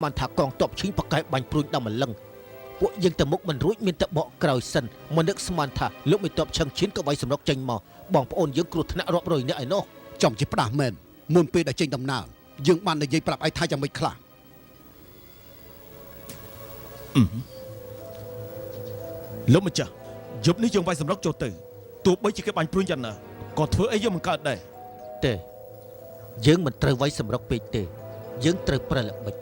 បានថាកងទ័ពឈីងបកកែបាញ់ព្រួយដល់ម្លឹងពួកយើងទៅមុខមិនរួចមានតែបកក្រោយសិនមិននឹកស្មានថាលោកមេទ័ពឈឹងឈៀនក៏វាយសម្រុកចេញមកបងប្អូនយើងគ្រោះថ្នាក់រាប់រយនាក់ឯណោះចំជាផ្ដាស់មែនមុនពេលដែលចេញដំណើរយើងបាននិយាយប្រាប់ឯងថាយ៉ាងម៉េចខ្លះលោកម្ចាស់យប់នេះយើងវាយសម្រុកចូលទៅទោះបីជាគេបាញ់ព្រួយយ៉ាងណាក៏ធ្វើអីយើងមិនកើតដែរទេយើងមិនត្រូវវាយសម្រុកពេកទេយើងត្រូវប្រើល្បិច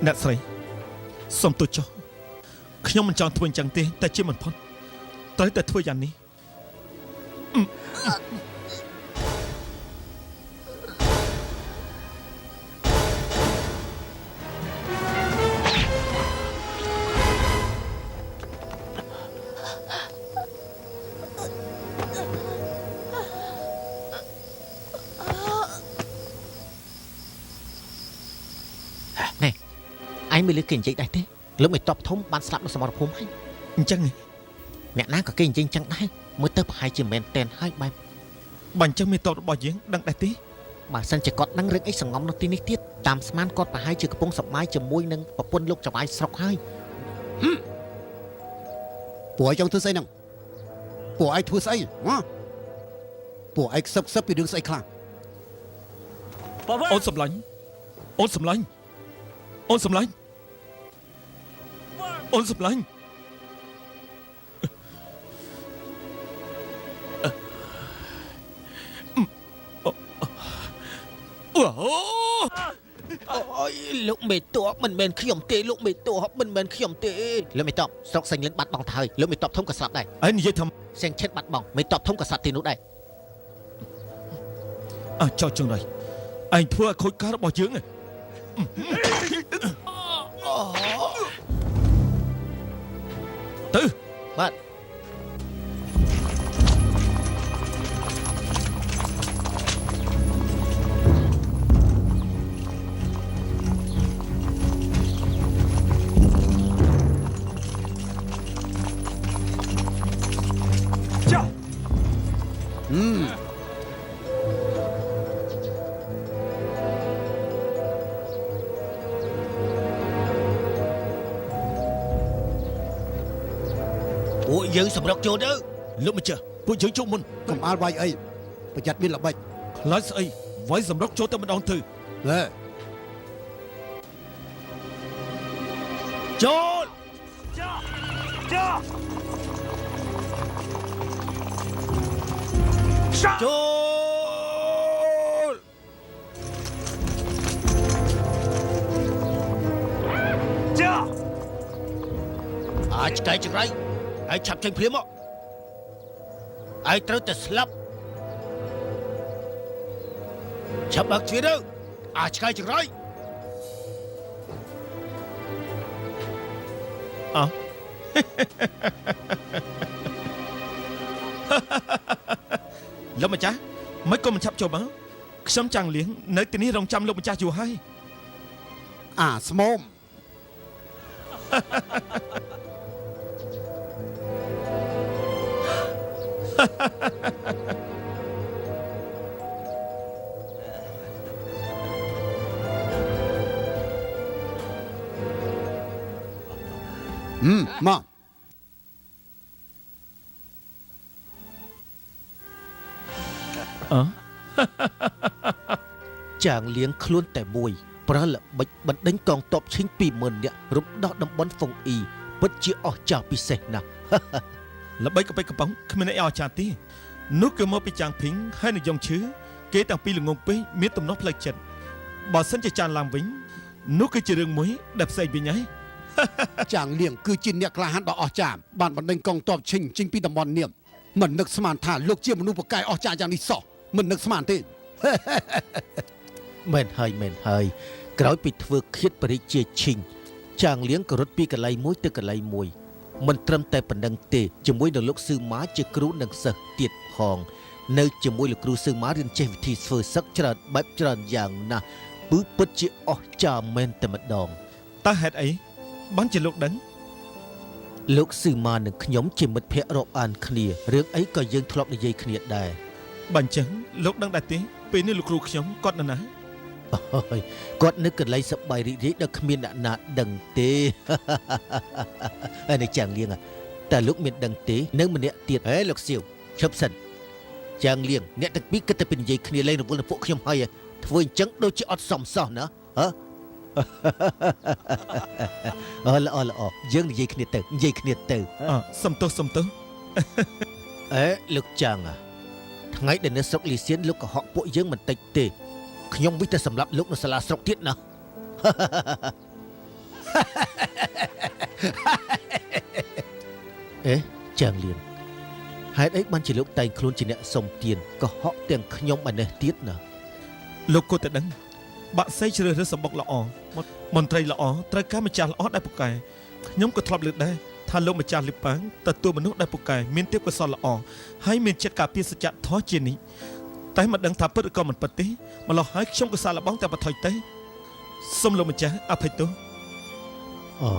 អ្នកស្រីសុំទោសចុះខ្ញុំមិនចង់ធ្វើអញ្ចឹងទេតែជាមិនផុតត្រូវតែធ្វើយ៉ាងនេះឯងមិនលឺគេនិយាយដែរទេលោកមេតបធំបានស្លាប់នៅសមរភូមិហើយអញ្ចឹងអ្នកណាក៏គេនិយាយអញ្ចឹងដែរមើលទៅប្រហែលជាមែនតែនហើយបែបបាញ់អញ្ចឹងមេតបរបស់យើងដឹងដែរទេបើសិនជាគាត់ដឹងរឿងអីសង្ងំនៅទីនេះទៀតតាមស្មានគាត់ប្រហែលជាកំពុងសប្បាយជាមួយនឹងប្រពន្ធលោកចៅអាយស្រុកហើយពួកឯងចង់ធ្វើស្អីហ្នឹងពួកឯងធ្វើស្អីពួកឯងខ្សឹបពីរឿងស្អីខ្លះអូនសម្លាញ់អូនសម្លាញ់អូនសម្លាញ់អូនសម្លាញ់អូយលោកមេតបមិនមែនខ្ញុំទេលោកមេតបមិនមែនខ្ញុំទេលោកមេតបស្រុកសេងលិនបាត់បង់ទៅហើយលោកមេតបធំក៏ស្លាប់ដែរហើយនិយាយថាសៀងឈិតបាត់បង់មេតបធំក៏ស្លាប់ទីនោះដែរចោលចឹងហើយឯងធ្វើឲ្យខូចការរបស់យើងទៅបាទពួកយើងសម្រុកចូលទៅលោកម្ចាស់ពួកយើងជួបមុនកុំអាលវាយអីប្រយ័ត្នមានល្បិចខ្លាចស្អីវាយសម្រុកចូលទៅម្ដងទៅចូលចូលអាចឆ្កែចង្រៃហើយឆាប់ចេញភ្លាមមកឯងត្រូវតែស្លាប់ឆាប់បើកទ្វារទៅអាចឆ្កែចង្រៃលោកម្ចាស់មិនក៏មិនឆាប់ចូលមកខ្ញុំចាំងលៀងនៅទីនេះរងចាំលោកម្ចាស់យូរហើយស្មុំមកចាងលៀងខ្លួនតែមួយប្រើល្បិចបណ្ដេញកងទ័ពឈីង 20000 នាក់រំដោះតំបន់ហ្វុងអ៊ីពិតជាអស្ចារ្យពិសេសណាស់ល្បិចកប៉ិកំប៉ុងគ្មានអីអស្ចារ្យទេនោះគឺមកពីចាងភីងហើយនិយមឈឺគេតាំងពីល្ងងពេកមានទំនាស់ផ្លូវចិត្តបើសិនជាចានឡើងវិញនោះគឺជារឿងមួយដែលផ្សេងវិញហើយ ចាងលៀងគឺជាអ្នកក្លាហានដ៏អស្ចារ្យបានបណ្ដេញកងទ័ពឈិញចេញពីតំបន់នាមមិននឹកស្មានថាលោកជាមនុស្សប្រកែកអស្ចារ្យយ៉ាងនេះសោះ មិននឹកស្មានទេ មែនហើយក្រោយពីធ្វើឃាតបរិជាឈីងចាងលៀងក៏រត់ពីកន្លែងមួយទៅកន្លែងមួយមិនត្រឹមតែប៉ុណ្្នឹងទេជាមួយនឹងលោកស៊ឺម៉ាជាគ្រូនិងសិស្សទៀតផងនៅជាមួយលោកគ្រូស៊ឺម៉ារៀនចេះវិធីធ្វើសឹកច្រើនបែបច្រើនយ៉ាងណាស់ពឺពិតជាអស្ចារ្យមែនតែម្ដង តើហេតុអីបានជាលោកដឹង លោកស៊ឺម៉ានិងខ្ញុំជាមិត្តភក្តិរាប់អានគ្នារឿងអីក៏យើងធ្លាប់និយាយគ្នាដែរ បើអញ្ចឹងលោកដឹងដែរទេពេលនេះលោកគ្រូខ្ញុំគាត់នៅណា អូយគាត់នៅកន្លែងសប្បាយរីករាយដល់គ្មានអ្នកណាដឹងទេ ហើយនៅចាំងលៀងតែលោកមានដឹងទេនៅម្នាក់ទៀតហេលោកសៀវឈប់សិនចាំងលៀងអ្នកទាំងពីរគិតតែពីនិយាយគ្នាលេងរវល់នឹងពួកខ្ញុំហើយធ្វើអញ្ចឹងដូចជាអត់សមសោះណាហ៎ ល្អយើងនិយាយគ្នាទៅ សំទោស អេលោកចាំងថ្ងៃដែលនៅស្រុកលីសៀនលោកកុហកពួកយើងមិនតិចទេខ្ញុំវិតែសម្រាប់លោកនៅសាលាស្រុកទៀតណា អេចាំងលៀនហេតុអីបានជាលោកតែងខ្លួនជាអ្នកសុំទានកុហកទាំងខ្ញុំឯនេះទៀតណា លោកគួរតែដឹងបាក់សីជ្រើសរើសសម្បុកល្អមន្ត្រីល្អត្រូវការម្ចាស់ល្អដែលពូកែខ្ញុំក៏ធ្លាប់លើកដែរថាលោកម្ចាស់លីប៉ាងទទួលមនុស្សដែលពូកែមានទេពកោសល្យល្អហើយមានចិត្តការពារសច្ចធម៌ជានិច្ចតែមិនដឹងថាពិតឬក៏មិនពិតទេម្ល៉េះហើយខ្ញុំក៏សាឡបងតែបថុយទេសូមលោកម្ចាស់អភ័យទោស អូ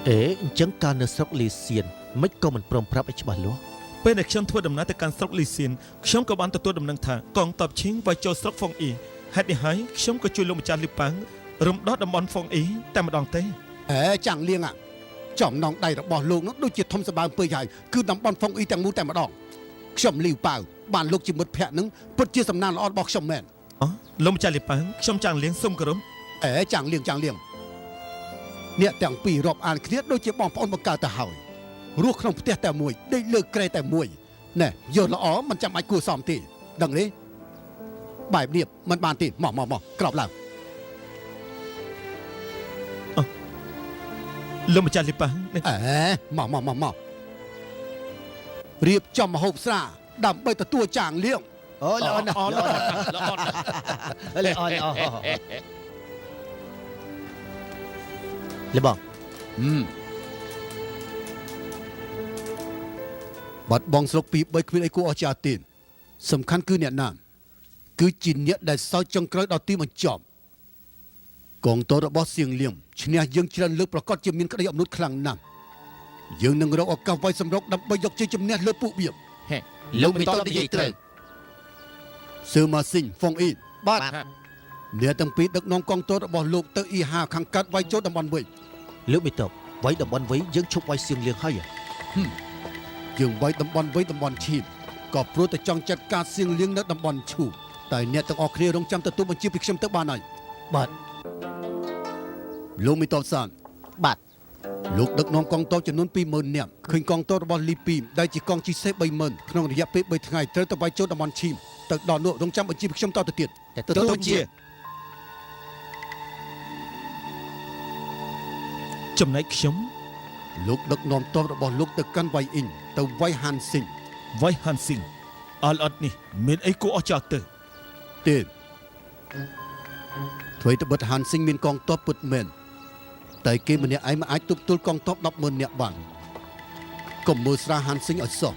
អេអញ្ចឹងការនៅស្រុកលីសៀនមិនក៏មិនព្រមប្រាប់ឲ្យច្បាស់លាស់ ពេលដែលខ្ញុំធ្វើដំណើរទៅកាន់ស្រុកលីសៀនខ្ញុំក៏បានទទួលដំណឹងថាកងទ័ពឈីងវាយចូលស្រុកហ្វុងអ៊ីហេតុនេះហើយខ្ញុំក៏ជួយលោកម្ចាស់លីប៉ាងរំដោះតំបន់ហ្វុងអ៊ីតែម្ដងទេ អេចាំងលៀងចំណងដៃរបស់លោកនោះដូចជាធំសម្បើមពេកហើយគឺតំបន់ហ្វុងអ៊ីទាំងមូលតែម្ដងខ្ញុំលីវប៉ៅបានលោកជាមិត្តភក្តិនឹងពិតជាសំណាងល្អរបស់ខ្ញុំមែន អូលោកម្ចាស់លីប៉ាងខ្ញុំចាំងលៀងសូមគោរព អេចាំងលៀងអ្នកទាំងពីររាប់អានគ្នាដូចជាបងប្អូនបង្កើតទៅហើយរស់ក្នុងផ្ទះតែមួយដេកលើក្រែតែមួយណែយល់ល្អមិនចាំបាច់គួរសមទេដឹងទេបែបនេះមិនបានទេមកក្រោបឡើង លោកម្ចាស់លីប៉ាង អេមករៀបចំម្ហូបស្រាដើម្បីទទួលចាងលៀង អូល្អណាស់ល្អលបង បាត់បងស្រុកពី3គ្មានអីគួរអស្ចារ្យទេសំខាន់គឺអ្នកណាគឺជាអ្នកដែលសោយចុងក្រោយដល់ទីបញ្ចប់កងទ័ពរបស់សៀងលៀមឈ្នះយើងច្រើនលើកប្រកាសជាមានក្តីអំណួតខ្លាំងណាស់យើងនឹងរកឱកាសវាយសម្រុកដើម្បីយកជ័យជំនះលើពួកវា លោកមិនតបនិយាយត្រូវ ស៊ឺម៉ាស៊ីងហ្វុងអ៊ី បាទ អ្នកទាំងពីរដឹកនាំកងទ័ពរបស់លោកទៅអ៊ីហាខាងកើតវាយចូលតំបន់វិញ លោកមិនតបវាយតំបន់វិញយើងឈប់វាយសៀងលៀងហើយ យើងវាយតំបន់វិញតំបន់ឈីបក៏ព្រោះតែចង់ចាត់ការសៀងលៀងនៅតំបន់ឈូតែអ្នកទាំងអស់គ្នារងចាំទទួលបញ្ជាពីខ្ញុំទៅបានហើយ បាទ លោកមីតបសាន បាទ លោកដឹកនាំកងទ័ពចំនួន 20000 នាក់ឃើញកងទ័ពរបស់លីពីដែលជាកងជិះសេះ 30000 ក្នុងរយៈពេល 3 ថ្ងៃត្រូវទៅវាយចូលតំបន់ឈីមទៅដល់នោះរងចាំបញ្ជាពីខ្ញុំតទៅទៀត ទទួលបញ្ជា ចំណែកខ្ញុំ លោកដឹកនាំទ័ពរបស់លោកទៅកាន់វៃអ៊ីងទៅវាយហានស៊ីង វ៉ៃហាន់ស៊ីងអល់អត់នេះមានអីគួរអស្ចារ្យទៅ ទេធ្វើទៅបិទហានស៊ីងមានកងទ័ពពិតមែនតែគេម្នាក់ឯងមិនអាចទប់ទល់កងទ័ព 100,000 នាក់បានកុំមើលស្រាហានស៊ីងឲ្យសោះ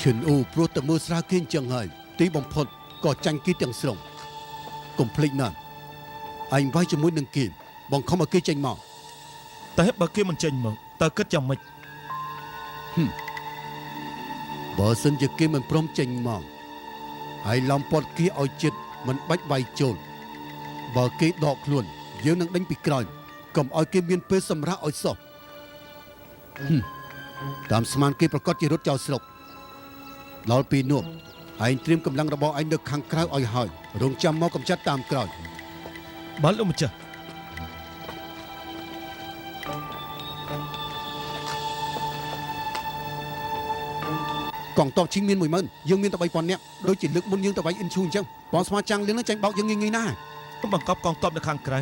ឈិនអ៊ូព្រោះតែមើលស្រាគេអញ្ចឹងហើយទីបំផុតក៏ចាញ់គេទាំងស្រុងកុំភ្លេចណាស់ឯងវាយជាមួយនឹងគេបង្ខំឲ្យគេចេញមក តែបើគេមិនចេញមកតើគិតយ៉ាងម៉េច បើសិនជាគេមិនព្រមចេញមកហើយឡំពាត់គេឲ្យចិត្តមិនបាច់វាយចូលបើគេដកខ្លួនយើងនឹងដេញពីក្រោយកុំឲ្យគេមានពេលសម្រាប់ឲ្យសោះតាមស្មានគេប្រកាសជារត់ចោលស្រុកដល់ពីនោះឯងត្រៀមកម្លាំងរបស់ឯងនៅខាងក្រៅឲ្យហើយរងចាំមកកំចាត់តាមក្រោយ បាទលោកម្ចាស់ កងទ័ពឈីងមាន 10000 យើងមានតែ 3000 នាក់ដូចជាលើកមុនយើងទៅវាយអ៊ីនឈូអញ្ចឹងបងស្មាចាំងលៀងនឹងចាញ់បោកយើងងាយណាស់ បង្កប់កងទ័ពនៅខាងក្រៅ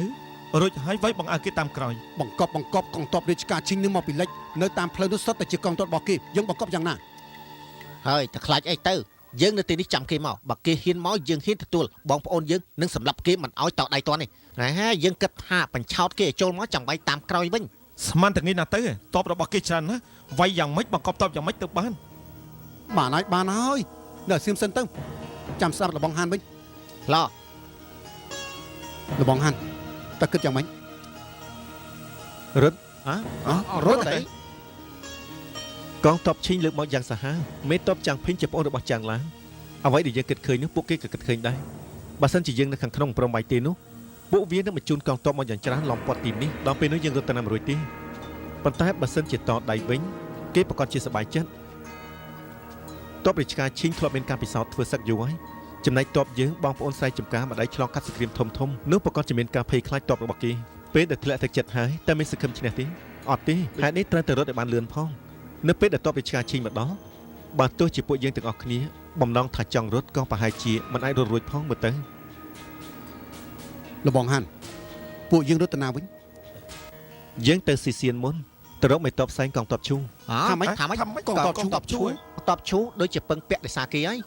រួចហើយវាយបង្អើគេតាមក្រោយ បង្កប់កងទ័ពរាជការឈីងនឹងមកពីលិចនៅតាមផ្លូវនោះសុទ្ធតែជាកងទ័ពរបស់គេយើងបង្កប់យ៉ាងណា ហើយតែខ្លាចអីទៅ យើងនៅទីនេះចាំគេមកបើគេហ៊ានមកយើងហ៊ានទទួលបងប្អូនយើងនឹងសម្លាប់គេមិនឲ្យតដៃតនេះហើយយើងគិតថាបញ្ឆោតគេឲ្យចូលមកចាំបាយតាមក្រោយវិញ ស្មានតែងាយណាស់ទៅតបរបស់គេច្រើនណាស់វាយយ៉ាងម៉េចបង្កប់តបយ៉ាងម៉េចទៅបាន បានហើយនៅសៀមសិនទៅចាំស្ដាប់លបងហានវិញ ឡោ លបងហានតើគិតយ៉ាងម៉េច រត់រត់អីកងទ័ពឈីងលើកមកយ៉ាងសាហាវមេទ័ពចាំងភីងជាប្អូនរបស់ចាំងឡាងអ្វីដែលយើងគិតឃើញនោះពួកគេក៏គិតឃើញដែរបើសិនជាយើងនៅខាងក្នុងព្រមបាយទេនោះពួកវានឹងបញ្ជូនកងទ័ពមកយ៉ាងច្រើនឡំព័ទ្ធទីនេះដល់ពេលនោះយើងរត់ទៅណាមិនរួចទេប៉ុន្តែបើសិនជាតដៃវិញគេប្រកាសជាសប្បាយចិត្តទ័ពរាជការឈីងធ្លាប់មានការពិសោធន៍ធ្វើសឹកយូរហើយចំណែកទ័ពយើងបងប្អូនស្រែចម្ការម្ដាយឆ្លងកាត់សង្គ្រាមធំធំនោះប្រកាសជាមានការភ័យខ្លាចទ័ពរបស់គេពេលដែលធ្លាក់ទឹកចិត្តហើយតែមានសង្ឃឹមឈ្នះទេអត់ទេហេតុនេះត្រូវតែរត់ឲ្យបានលឿនផងនៅពេលដែលទ័ពរាជការឈីងមកដល់បើទោះជាពួកយើងទាំងអស់គ្នាបំណងថាចង់រត់ក៏ប្រហែលជាមិនអាចរត់រួចផងមើលទៅ លបងហានពួកយើងរត់ទៅណាវិញ យើងទៅស៊ីសៀនមុនទៅរកមេតបផ្សេងកងទ័ពឈូ ថាម៉េច កងទ័ពឈូដូចជាពឹងពាក់ដោយសារគេហើយ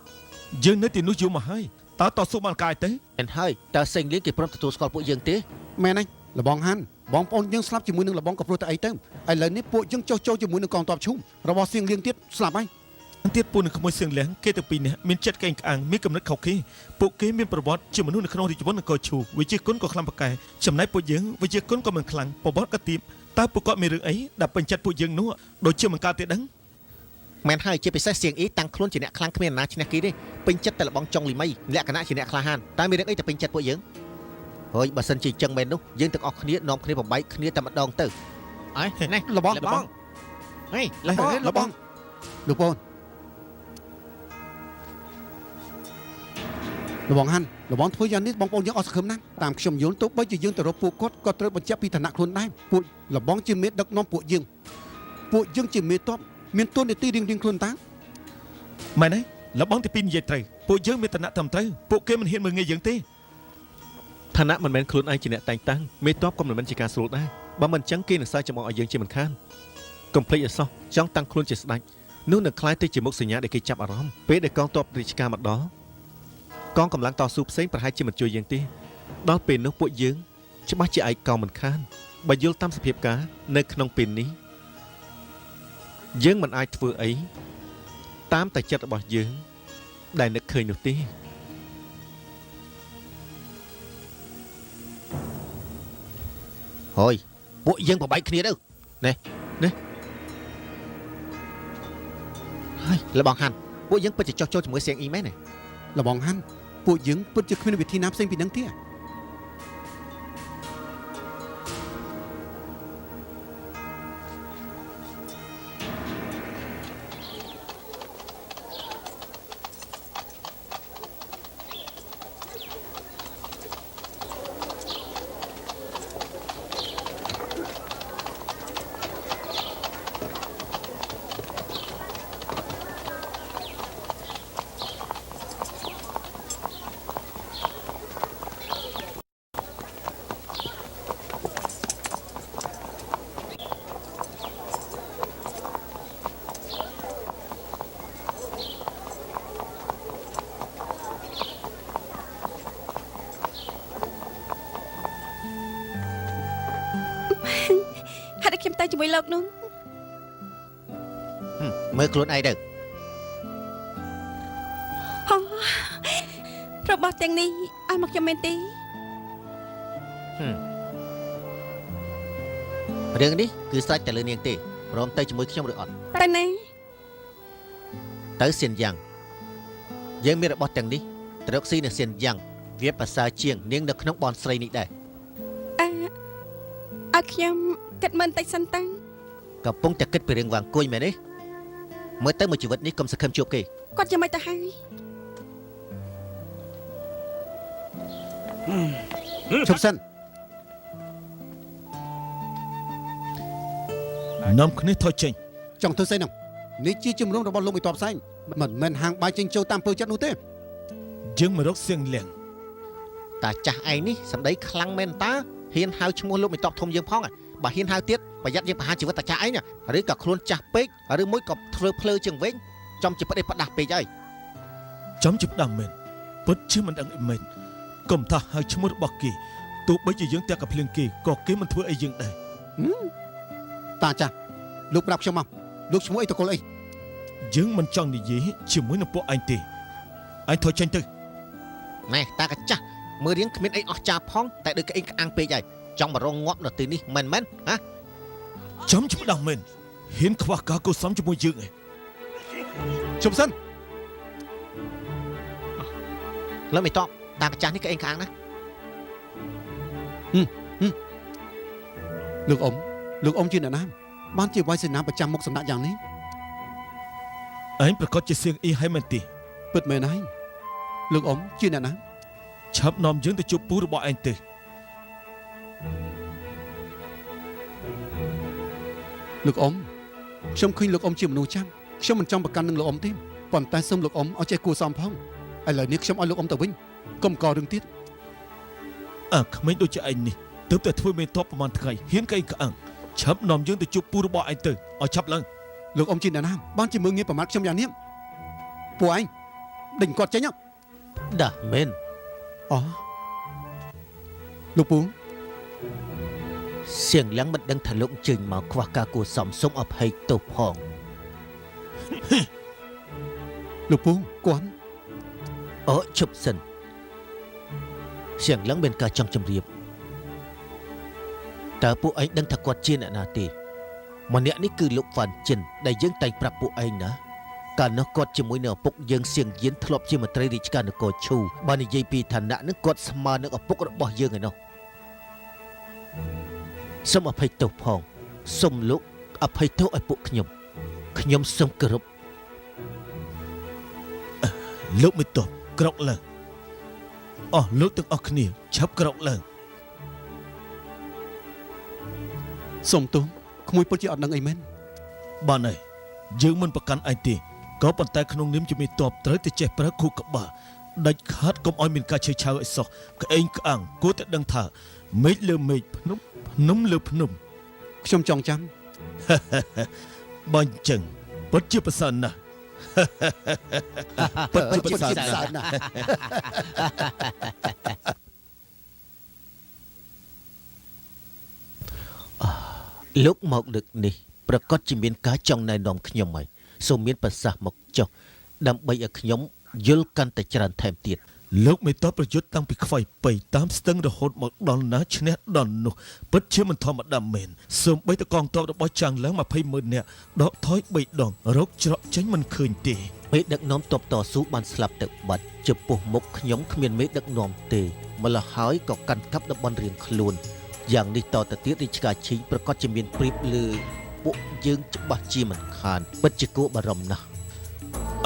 យើងនៅទីនោះយូរមកហើយតើតស៊ូបានកាយទៅ មិនហើយតើសេងលៀងគេព្រមទទួលស្គាល់ពួកយើងទេ មែនហើយលបងហានបងប្អូនយើងស្លាប់ជាមួយនឹងលបងក៏ព្រោះតែអីទៅឥឡូវនេះពួកយើងចុះចូលជាមួយនឹងកងទ័ពឈូរបស់សៀងលៀងទៀតស្លាប់ហើយ ទៀតពួកនឹងក្មួយសៀងលៀងគេទៅពីនេះមានចិត្តកេងក្អាងមានកំណត់ខុសគេពួកគេមានប្រវត្តិជាមនុស្សនៅក្នុងរាជវង្សនគរឈូវិជាគុណក៏ខ្លាំងប្រកែចំណែកពួកយើងវិជាគុណក៏មិនខ្លាំងប្រវត្តិក៏ទៀបតើពួកគាត់មានរឿងអីដែលពេញចិត្តពួកយើងនោះដូចជាមិនកើតទេដឹង មែនហើយជាពិសេសសៀងអ៊ីតាំងខ្លួនជាអ្នកខ្លាំងគ្មានណាឈ្នះគេទេពេញចិត្តតែលបងចុងលីមីលក្ខណៈជាអ្នកក្លាហានតែមានរឿងអីទៅពេញចិត្តពួកយើងហើយបើសិនជាអញ្ចឹងមែននោះយើងទាំងអស់គ្នានាំគ្នាបំបែកគ្នាតែម្ដងទៅអើយនេះ លបង ហេ លបងលោកបងលបងហានលបងធ្វើយ៉ាងនេះបងប្អូនយើងអត់សង្ឃឹមណាស់តាមខ្ញុំយល់ទោះបីជាយើងទៅរកពួកគាត់ក៏ត្រូវបញ្ជាក់ពីឋានៈខ្លួនដែរពួកលបងជាមេដឹកនាំពួកយើងជាមេតបមានតួនាទីរៀងៗខ្លួនតា មែនទេលបងទីពីរនិយាយត្រូវពួកយើងមានឋានៈត្រឹមត្រូវពួកគេមិនហ៊ានមើលងាយយើងទេ ឋានៈមិនមែនខ្លួនឯងជាអ្នកតែងតាំងមេតបក៏មិនមែនជាការស្រួលដែរបើមិនអញ្ចឹងគេនឹងសើចចំអកឲ្យយើងជាមិនខានកុំភ្លេចឲ្យសោះចង់តាំងខ្លួនជាស្ដេចនោះនឹងក្លាយទៅជាមុខសញ្ញាដែលគេចាប់អារម្មណ៍ពេលដែលកងទ័ពរាជការមកដល់កងកម្លាំងតស៊ូផ្សេងប្រហែលជាមិនជួយយើងទេដល់ពេលនោះពួកយើងច្បាស់ជាឯកកោមិនខានបើយល់តាមសភាពការនៅក្នុងពេលនេះយើងមិនអាចធ្វើអីតាមតែចិត្តរបស់យើងដែលនឹកឃើញនោះទេហើយពួកយើងប្របែកគ្នាទៅនេះហើយលបងហាន់ពួកយើងពិតជាចោះចូលជាមួយសៀងអ៊ីមែនទេ លបងហានពួកយើងពិតជាគ្មានវិធីណាផ្សេងពីនឹងទេ ហាត់ឲ្យខ្ញុំទៅជាមួយលោកនោះ មើលខ្លួនឯងទៅ របស់ទាំងនេះឲ្យមកខ្ញុំមែនទេ រឿងនេះគឺស្រេចតែលើនាងទេព្រមទៅជាមួយខ្ញុំឬអត់ តែណា ទៅសៀនយ៉ាងយើងមានរបស់ទាំងនេះទៅរកស៊ីនៅសៀនយ៉ាងវាប្រសើរជាងនាងនៅក្នុងបនស្រីនេះដែរ ឲ្យខ្ញុំគិតមើលបន្តិចសិនតាំង កំពុងតែគិតពីរឿងវាងគួយមែនទេមើលទៅមួយជីវិតនេះកុំសង្ឃឹមជួបគេ គាត់យ៉ាងម៉េចទៅហើយ ឈប់សិន នាំគ្នាថយចេញ ចង់ធ្វើស្អីនោះនេះជាជំរំរបស់លោកមេតបផ្សេងមិនមែនហាងបាយចេញចូលតាមពើចិត្តនោះទេ យើងមករកសៀងលៀង តាចាស់ឯងនេះសម្ដីខ្លាំងមែនតាហ៊ានហៅឈ្មោះលោកមេតបធំយើងផងបើហ៊ានហៅទៀតប្រយ័ត្នយើងប្រហារជីវិតតាចាស់ឯងឬក៏ខ្លួនចាស់ពេកឬមួយក៏ធ្វើភ្លើជាងវិញចំជាប្តេផ្ដាស់ពេកហើយ ចំជិបដាំមែនពិតជាមិនដឹងអីមែនកុំថាឲ្យឈ្មោះរបស់គេទោះបីជាយើងតែកភ្លៀងគេក៏គេមិនធ្វើអីយើងដែរ តាចាស់លោកប្រាប់ខ្ញុំមកលោកឈ្មោះអីតកុលអី យើងមិនចង់និយាយជាមួយនឹងពួកឯងទេឯងថយចេញទៅ ណែតាកាចាស់មើលរៀងគ្មានអីអស់ចាផងតែដូចក្អេងក្អាំងពេកហើយចង់មករងងាប់នៅទីនេះមែនមែនហ៎ ចំជិបដាំមែនហ៊ានខ្វះការគួសមជាមួយយើងឯង ជុំសិន លើមិនតបតាកាចាស់នេះក្អេងក្អាំងណា លោកអ៊ំជាអ្នកណាបានជាវាយសេនាប្រចាំមុខសំណាក់យ៉ាងនេះ ឯងប្រកាសជាសៀងអ៊ីហើយមែនទេ ពិតមែនហើយលោកអ៊ំជាអ្នកណា ឆាប់នាំយើងទៅជួបពូរបស់ឯងទៅ លោកអ៊ំខ្ញុំឃើញលោកអ៊ំជាមនុស្សចាស់ខ្ញុំមិនចង់ប្រកាន់នឹងលោកអ៊ំទេប៉ុន្តែសូមលោកអ៊ំឲ្យចេះគួរសមផងឥឡូវនេះខ្ញុំឲ្យលោកអ៊ំទៅវិញកុំករឿងទៀត ក្មេងដូចជាឯងនេះទើបតែធ្វើមេតបប្រហែលថ្ងៃហ៊ានក្អេងក្អាំងឆាប់នាំយើងទៅជួបពូរបស់ឯងទៅឲ្យឆាប់ឡើង លោកអ៊ំជាអ្នកណាបានជាមើងងាយប្រមាថខ្ញុំយ៉ាងនេះពួកឯងដេញគាត់ចេញ ដាមែន អូលោកពូ សៀងលាំងមិនដឹងថាលោកអញ្ជើញមកខ្វះការគួសមសូមអភ័យទោសផង លោកពូគាត់ អូជប់សិនសៀងឡើងមានការចង់ជម្រាបតើពួកឯងដឹងថាគាត់ជាអ្នកណាទេម្នាក់នេះគឺលោកវ៉ាន់ចិនដែលយើងតែងប្រាប់ពួកឯងណាកាលនោះគាត់ជាមួយនឹងឪពុកយើងសៀងយានធ្លាប់ជាមន្ត្រីរាជការនគរឈូបើនិយាយពីឋានៈនឹងគាត់ស្មើនឹងឪពុករបស់យើងឯណោះសូមអភ័យទោសផងសូមលោកអភ័យទោសឲ្យពួកខ្ញុំសូមគោរព លោកមិនតបក្រោកឡើងអស់លោកទាំងអស់គ្នាឆាប់ក្រោកឡើង សុំទោសក្មួយពិតជាអត់ដឹងអីមែន បានហើយយើងមិនប្រកាន់ឯងទេក៏ប៉ុន្តែក្នុងនាមជាមេតបត្រូវតែចេះប្រើគូក្បាលដាច់ខាតកុំឲ្យមានការឆេវឆាវឲ្យសោះក្អេងក្អាំងគួរតែដឹងថាមេឃលើមេឃភ្នំលើភ្នំ ខ្ញុំចង់ចាំ បាញ់ចឹងពិតជាប្រសើរណាស់ ពិតជាប្រសើរណាស់ លោកមកដឹកនេះប្រកាសជាមានការចង់ណែនាំខ្ញុំហើយសូមមានប្រសាសន៍មកចុះដើម្បីឲ្យខ្ញុំយល់កាន់តែច្រើនថែមទៀត លោកមេតបប្រយុទ្ធតាំងពីខ្វាយបៃតាមស្ទឹងរហូតមកដល់ណាឈ្នះដល់នោះពិតជាមិនធម្មតាមែនសូម្បីតែកងទ័ពរបស់ចាំងឡើង 20,000 នាក់ដកថយ3ដងរកច្រកចេញមិនឃើញទេ មេដឹកនាំទ័ពតស៊ូបានស្លាប់ទៅបាត់ចំពោះមុខខ្ញុំគ្មានមេដឹកនាំទេម្ល៉េះហើយក៏កាន់កាប់តំបន់រៀងខ្លួនយ៉ាងនេះតទៅទៀតរាជការឈីងប្រកាសជាមានព្រៀបលើពួកយើងច្បាស់ជាមិនខានពិតជាគួរបារម្ភណាស់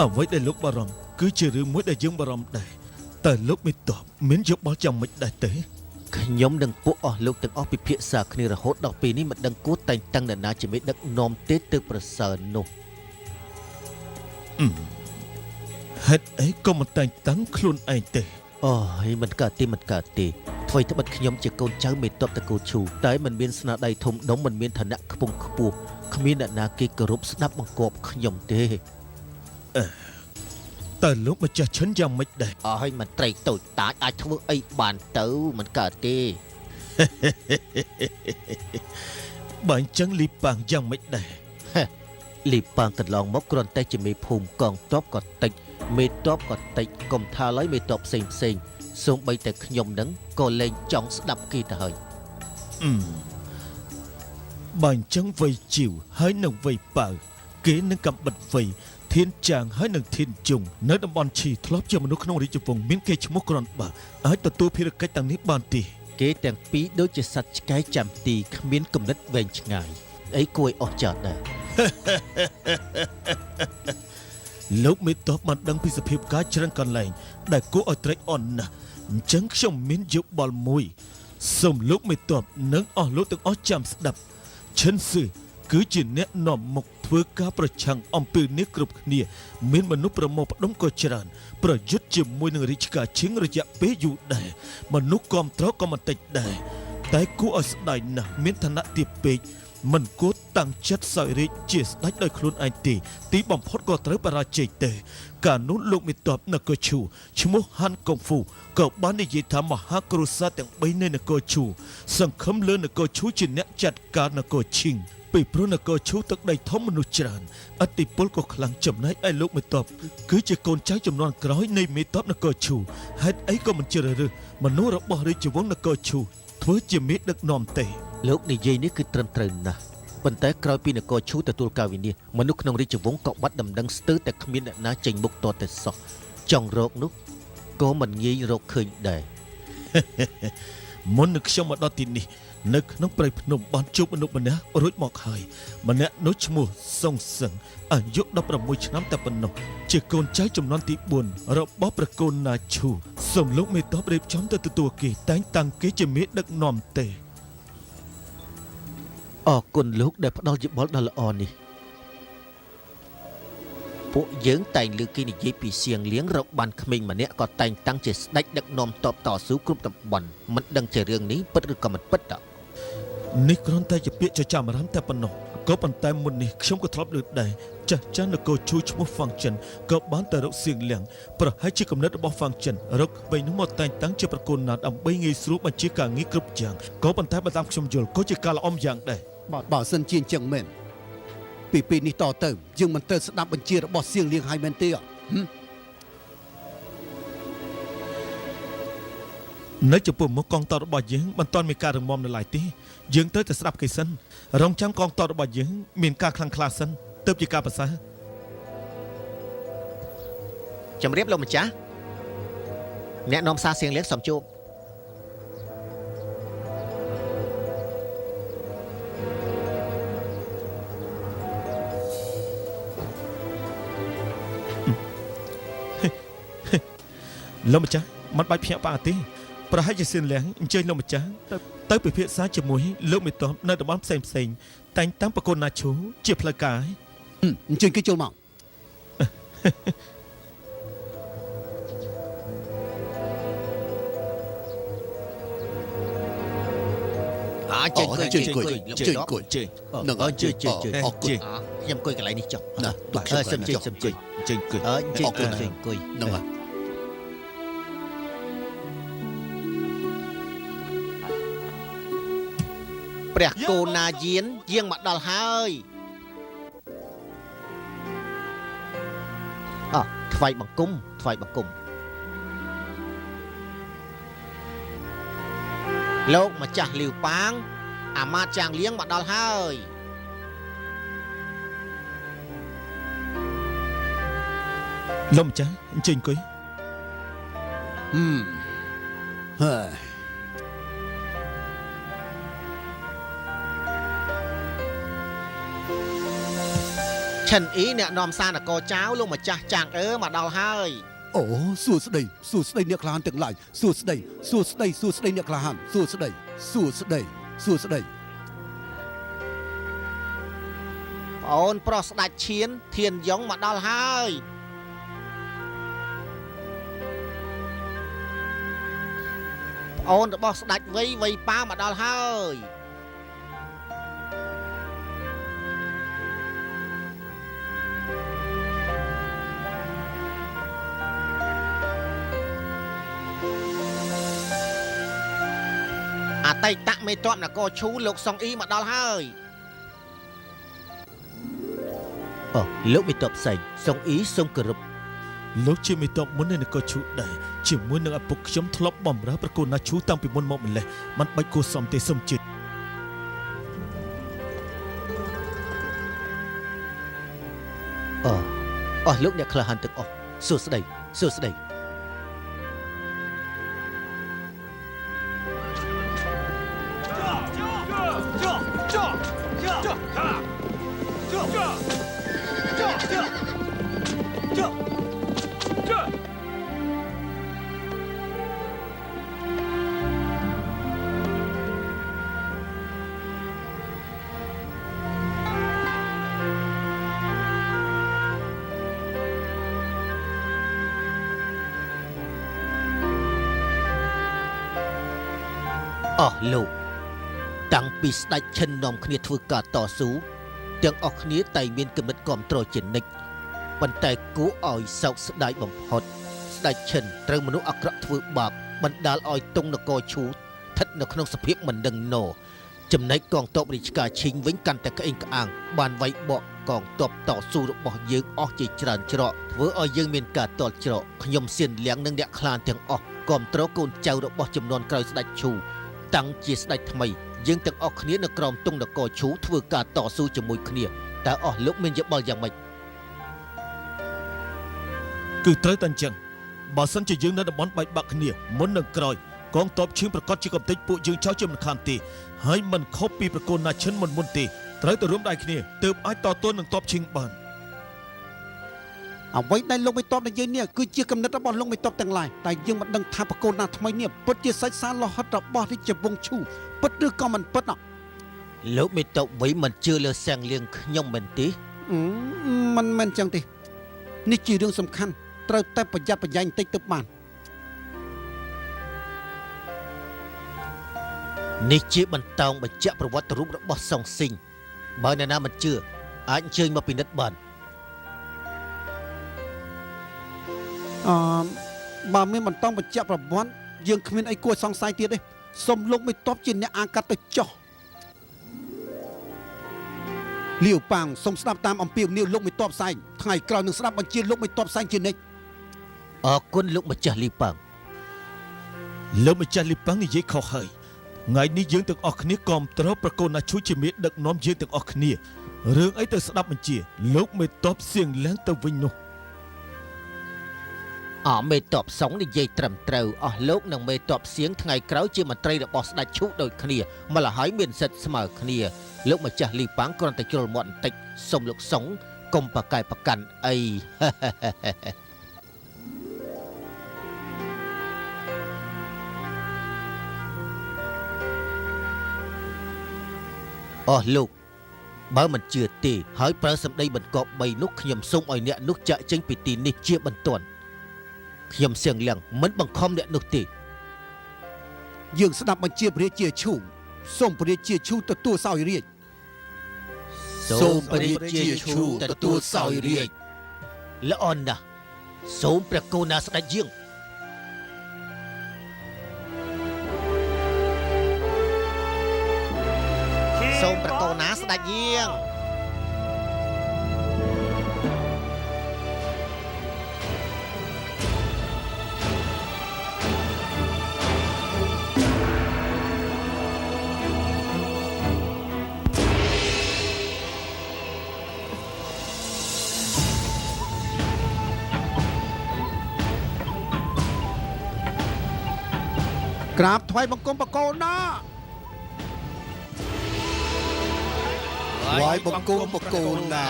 អ្វីដែលលោកបារម្ភគឺជារឿងមួយដែលយើងបារម្ភដែរតែលោកមេតបមានយោបល់យ៉ាងម៉េចដែរទេ ខ្ញុំនឹងពួកអស់លោកទាំងអស់ពិភាក្សាគ្នារហូតដល់ពេលនេះមិនដឹងគួរតែងតាំងនរណាជាមេដឹកនាំទេទៅប្រសើរនោះ ហេតុអីក៏មិនតែងតាំងខ្លួនឯងទេ អូយមិនកើតទេអ្វីត្បិតខ្ញុំជាកូនចៅមេតបតកូលឈូតែមិនមានស្នាដៃធំដុំមិនមានឋានៈខ្ពង់ខ្ពស់គ្មានអ្នកណាគេគោរពស្ដាប់បង្គាប់ខ្ញុំទេ តែលោកម្ចាស់ឈិនយ៉ាងម៉េចដែរ អើយមន្ត្រីតូចតាចអាចធ្វើអីបានទៅមិនកើតទេ បើអញ្ចឹងលីប៉ាងយ៉ាងម៉េចដែរ លីប៉ាងកន្លងមកគ្រាន់តែជាមេភូមិកងទ័ពក៏តិចមេតបក៏តិចកុំថាឡើយមេតបផ្សេងសូម្បីតែខ្ញុំនឹងក៏លែងចង់ស្ដាប់គេទៅហើយ បើអញ្ចឹងវ័យជីវហើយនឹងវ័យប៉ៅគេនឹងកំបិតវ័យធានចាងហើយនឹងធានជុងនៅតំបន់ឈីធ្លាប់ជាមនុស្សក្នុងរាជវង្សមានគេឈ្មោះក្រាន់បើអាចទទួលភារកិច្ចទាំងនេះបានទេ គេទាំងពីរដូចជាសត្វឆ្កែចាំទីគ្មានគំនិតវែងឆ្ងាយអីគួរឲ្យអស់ចោលដែរ លោកមេតបបានដឹងពីសភាពការច្រើនកន្លែងដែលគួរឲ្យត្រេកអរណាស់អញ្ចឹងខ្ញុំមានយោបល់មួយសូមលោកមេតបនិងអស់លោកទាំងអស់ចាំស្ដាប់ឈិនស៊ឺគឺជាអ្នកនាំមុខធ្វើការប្រឆាំងអំពើនេះគ្រប់គ្នាមានមនុស្សប្រមូលផ្ដុំក៏ច្រើនប្រយុទ្ធជាមួយនឹងរាជការឈិងរយៈពេលយូរដែរមនុស្សគាំទ្រក៏មិនតិចដែរតែគួរឲ្យស្ដាយណាស់មានឋានៈទាបពេកមិនគួរ តាំងចិត្តសោយរាជជាស្ដេចដោយខ្លួនឯងទេទីបំផុតក៏ត្រូវបរាជ័យទេកាលនោះលោកមេតបនគរឈូឈ្មោះហាន់កុងហ្វូក៏បាននិយាយថាមហាគ្រួសារទាំង3នៃនគរឈូសង្ឃឹមលើនគរឈូជាអ្នកចាត់ការនគរឈីងពីព្រោះនគរឈូទឹកដីធំមនុស្សច្រើនអធិពលក៏ខ្លាំងចំណែកឯលោកមេតបគឺជាកូនចៅចំនួនក្រោយនៃមេតបនគរឈូហេតុអីក៏មិនជ្រើសរើសមនុស្សរបស់រាជវង្សនគរឈូធ្វើជាមេដឹកនាំទេ លោកនិយាយនេះគឺត្រឹមត្រូវណាស់ប៉ុន្តែក្រោយពីនគរឈូទទួលការវិនិច្ឆ័យមនុស្សក្នុងរាជវង្សក៏បាត់ដំណឹងស្ទើរតែគ្មានអ្នកណាចេញមុខតតែសោះចង់រកនោះក៏មិនងាយរកឃើញដែរ មុននឹងខ្ញុំមកដល់ទីនេះនៅក្នុងព្រៃភ្នំបានជួបមនុស្សម្នាក់រួចមកហើយម្នាក់នោះឈ្មោះសុងសឹងអាយុ16ឆ្នាំតែប៉ុណ្ណោះជាកូនចៅចំនួនទី4របស់ព្រះកូនណាឈូសូមលោកមេតបរៀបចំទៅទទួលគេតែងតាំងគេជាមេដឹកនាំទេ អរគុណលោកដែលផ្ដល់យោបល់ដ៏ល្អនេះពួកយើងតែងលើកគេនិយាយពីសៀងលៀងរកបានក្មេងម្នាក់ក៏តែងតាំងជាស្ដេចដឹកនាំតបតស៊ូគ្រប់តំបន់មិនដឹងជារឿងនេះពិតឬក៏មិនពិតទេ នេះគ្រាន់តែជាពាក្យចចាមអារ៉ាមតែប៉ុណ្ណោះក៏ប៉ុន្តែមុននេះខ្ញុំក៏ធ្លាប់លើកដែរចាស់ចាស់នគរឈូឈ្មោះហ្វាំងចិនក៏បានតែរកសៀងលៀងប្រហែលជាកំណត់របស់ហ្វាំងចិនរកបីនោះមកតែងតាំងជាប្រគល់ណាត់ដើម្បីងាយស្រួលបញ្ជាការងារគ្រប់យ៉ាងក៏ប៉ុន្តែបើតាមខ្ញុំយល់ក៏ជាការល្អម្យ៉ាងដែរ បើសិនជាអញ្ចឹងមែនពីពេលនេះតទៅយើងមិនត្រូវស្ដាប់បញ្ជារបស់សៀងលៀងហើយមែនទេ នៅចំពោះមុខកងទ័ពរបស់យើងមិនទាន់មានការរងំនៅឡើយទេយើងត្រូវតែស្ដាប់គេសិនរងចាំកងទ័ពរបស់យើងមានការខ្លាំងក្លាសិនទើបជាការប្រសើរ ជំរាបលោកម្ចាស់អ្នកនាំសារសៀងលៀងសំជួប លោកម្ចាស់មិនបាច់ភ្ញាក់ផ្អើលទេប្រហែលជាសៀងលៀងអញ្ជើញលោកម្ចាស់ទៅពិភាក្សាជាមួយលោកមេតបនៅតំបន់ផ្សេងៗតែងតាំងប្រគល់ណាឈូជាផ្លូវការ អញ្ចឹងគេចូលមក ជើញអង្គុយ ជើញអង្គុយ ជើញ នឹង ជើញជើញ អរគុណ ខ្ញុំអង្គុយកន្លែងនេះចុះ ណាទុកខ្ញុំ សំជិញសំជិញ ជើងអង្គុយ ជើញអង្គុយ នឹងហើយ ព្រះគោណាយានយាងមកដល់ហើយអថ្វាយបង្គំថ្វាយបង្គំលោកម្ចាស់លាវប៉ាងអាមាត្យចាងលៀងមកដល់ហើយ លោកម្ចាស់អញ្ជើញអង្គុយ ហើយ ឆិនអ៊ីអ្នកនាំសារនគរចៅលោកម្ចាស់ចាងអឺមកដល់ហើយ អូសួស្ដីអ្នកក្លាហានទាំងឡាយសួស្ដីអ្នកក្លាហានសួស្ដីប្អូនប្រុសស្ដេចឈៀនធានយ៉ុងមកដល់ហើយប្អូនរបស់ស្ដេចវៃប៉ាមកដល់ហើយ អតីតមេតបនគរឈូលោកសុងអ៊ីមកដល់ហើយអូលោកមេតបផ្សេងសុងអ៊ីសូមគោរព លោកជាមេតបមុននៃនគរឈូដែរជាមួយនឹងឪពុកខ្ញុំធ្លាប់បម្រើប្រគល់ណាឈូតាំងពីមុនមកម្លេះមិនបាច់គួរសមទេសូមជឿ អស់លោកអ្នកក្លាហានទាំងអស់សួស្ដី អស់លោកតាំងពីស្ដេចឈិននាំគ្នាធ្វើការតស៊ូ ទាំងអស់គ្នាតែមានគំនិតគាំទ្រជានិច្ចប៉ុន្តែគួរឲ្យសោកស្ដាយបំផុតស្ដេចឈិនត្រូវមនុស្សអាក្រក់ធ្វើបាបបណ្ដាលឲ្យទងនគរឈូស្ថិតនៅក្នុងសភាពមិនដឹងណចំណែកកងទ័ពរាជការឈីងវិញកាន់តែក្អេងក្អាងបានវាយបកកងទ័ពតស៊ូរបស់យើងអស់ជាច្រើនច្រកធ្វើឲ្យយើងមានការតល់ច្រកខ្ញុំសៀនលៀងនិងអ្នកខ្លានទាំងអស់គាំទ្រកូនចៅរបស់ចំនួនក្រោយស្ដេចឈូតាំងជាស្ដេចថ្មីយើងទាំងអស់គ្នានៅក្រោមទងនគរឈូធ្វើការតស៊ូជាមួយគ្នាតើអស់លោកមានយោបល់យ៉ាងម៉េចគឺត្រូវតែអញ្ចឹងបើសិនជាយើងនៅតំបន់បែកបាក់គ្នាមុននឹងក្រោយកងទ័ពឈឹងប្រកាសជាកំទេចពួកយើងចោលជាមិនខានទេហើយមិនខុសពីប្រកូលណាឈិនមុនទេត្រូវតែរួមដៃគ្នាទើបអាចតទល់នឹងទ័ពឈឹងបានអ្វីដែលលោកមេតបនិយាយនេះគឺជាគំនិតរបស់លោកមេតបទាំងឡាយតែយើងមិនដឹងថាប្រកូលណាថ្មីនេះពិតជាសាច់សារលោហិតរបស់រាជវង្សឈូពិតឬក៏មិនពិតលោកមេតបវិញមិនជឿលើសៀងលៀងខ្ញុំមែនទេមិនមែនចឹងទេនេះជារឿងសំខាន់ត្រូវតែប្រយ័ត្នប្រយែងបន្តិចទៅបាននេះជាបន្តោងបញ្ជាក់ប្រវត្តិរូបរបស់សុងស៊ីងបើអ្នកណាមិនជឿអាចអញ្ជើញមកពិនិត្យបានបើមានបន្តោងបញ្ជាក់ប្រវត្តិយើងគ្មានអីគួរសង្ស័យទៀតទេសូមលោកមេតបជាអ្នកអាកាត់ទៅចោះលាវប៉ាងសូមស្ដាប់តាមអំពាវនាវលោកមេតបសែងថ្ងៃក្រោយនឹងស្ដាប់បញ្ជាលោកមេតបសែងជានិច្ចអរគុណលោកម្ចាស់លីប៉ាងលោកម្ចាស់លីប៉ាងនិយាយខុសហើយថ្ងៃនេះយើងទាំងអស់គ្នាគាំទ្រប្រកូលណាឈូជាមេដឹកនាំយើងទាំងអស់គ្នារឿងអីទៅស្ដាប់បញ្ជាលោកមេតបសៀងឡើងទៅវិញនោះមេតបសុងនិយាយត្រឹមត្រូវអស់លោកនិងមេតបសៀងថ្ងៃក្រោយជាមន្ត្រីរបស់ស្ដេចឈូដូចគ្នាម្ល៉េះហើយមានសិទ្ធិស្មើគ្នាលោកម្ចាស់លីប៉ាងគ្រាន់តែជ្រុលមាត់បន្តិចសូមលោកសុងកុំប្រកែកប្រកាន់អីអស់លោកបើមិនជឿទេហើយប្រើសម្ដីបង្កប់3នោះខ្ញុំសូមឲ្យអ្នកនោះចាក់ចេញពីទីនេះជាបន្ទាន់ខ្ញុំសៀងលៀងមិនបង្ខំអ្នកនោះទេយើងស្ដាប់បញ្ជាព្រះរាជាឈូសូមព្រះរាជាឈូទទួលសោយរាជសូមព្រះរាជាឈូទទួលសោយរាជល្អណាស់សូមព្រះកូណាស្ដេចយាងសូមព្រះកូណាស្ដេចយាងក្រាបថ្វាយបង្គំប្រកូលណាថ្វាយបង្គំប្រកូលណា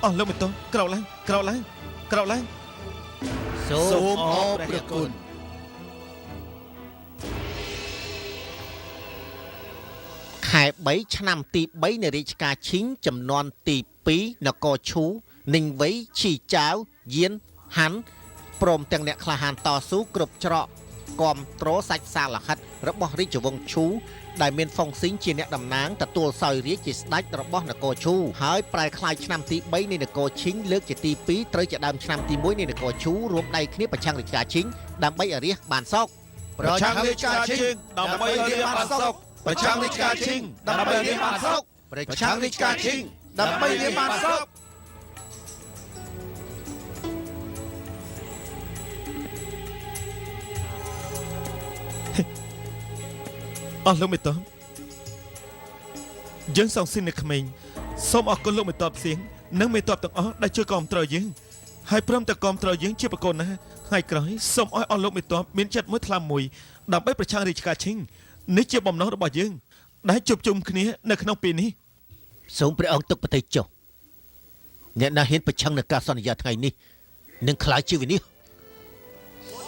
អស់លោកមេតបក្រោកឡើងក្រោកឡើងក្រោកឡើងសូមអរព្រះគុណខែ3ឆ្នាំទី3នៃរាជការឈីងចំនួនទី2នគរឈូninhវៃឈីចាវយានហាន់ព្រមទាំងអ្នកក្លាហានតស៊ូគ្រប់ច្រកគាំទ្រសាច់សាលហិតរបស់រាជវង្សឈូដែលមានហ្វុងស៊ីងជាអ្នកតំណាងទទួលសោយរាជជាស្ដេចរបស់នគរឈូហើយប្រែក្លាយឆ្នាំទី3នៃនគរឈីងលើកជាទី2ត្រូវជាដើមឆ្នាំទី1នៃនគរឈូរួមដៃគ្នាប្រឆាំងរាជការឈីងដើម្បីឲ្យរាជបានសុខប្រឆាំងរាជការឈីងដើម្បីឲ្យរាជបានសុខប្រឆាំងរាជការឈីងដើម្បីឲ្យរាជបានសុខប្រឆាំងរាជការឈីងដើម្បីរាជបានសុខអស់លោកមេតបយើងសងស៊ីននៅក្មេងសូមអរគុណលោកមេតបសៀងនិងមេតបទាំងអស់ដែលជួយគាំទ្រយើងហើយព្រមទាំងគាំទ្រយើងជាប្រកូនណាថ្ងៃក្រោយសូមឲ្យអស់លោកមេតបមានចិត្តមួយថ្លាមួយដើម្បីប្រឆាំងរាជការឈីងនេះជាបំណងរបស់យើងដែលជួបជុំគ្នានៅក្នុងពេលនេះសូមព្រះអង្គទុកប្រតិចុះអ្នកណាហ៊ានប្រឆាំងនឹងការសន្យាថ្ងៃនេះនឹងខ្លាចជាវិនិច្ឆ័យ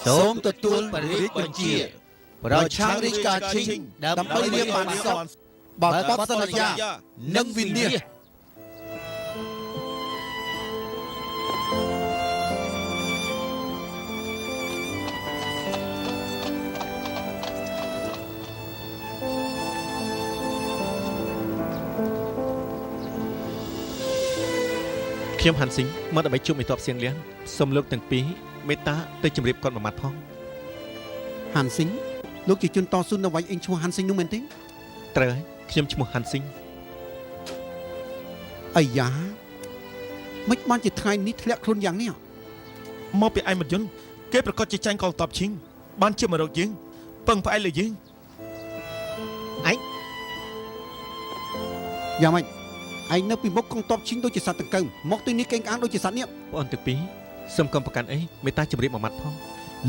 សូមទទួលព្រះរាជបញ្ជាប្រឆាំងរាជការឈីងដើម្បីរាជបានសុខបើបទសន្យានិងវិនិច្ឆ័យ ខ្ញុំហាន់ស៊ីងមកដើម្បីជួបមេតបសៀងលៀងសូមលោកទាំងពីរមេត្តាទៅជម្រាបគាត់មួយម៉ាត់ផង ហាន់ស៊ីងលោកជាជនតស៊ូនៅវាយអេងឈ្មោះហាន់ស៊ីងនោះមែនទេ ត្រូវហើយខ្ញុំឈ្មោះហាន់ស៊ីង អាយ៉ាមិនបានជាថ្ងៃនេះធ្លាក់ខ្លួនយ៉ាងនេះ មកពីឯមយន្តគេប្រកាសជាចាញ់កងទ័ពឈីងបានជាមករកយើងពឹងផ្អែកលើយើង យ៉ាងម៉េចឯងនៅពីមុខកងទ័ពឈីងដូចជាសត្វតង្កូវមកទីនេះកេងក្អាងដូចជាសត្វនេះ បងអូនទាំងពីរសូមកុំប្រកាន់អីមេត្តាជម្រាបមួយម៉ាត់ផង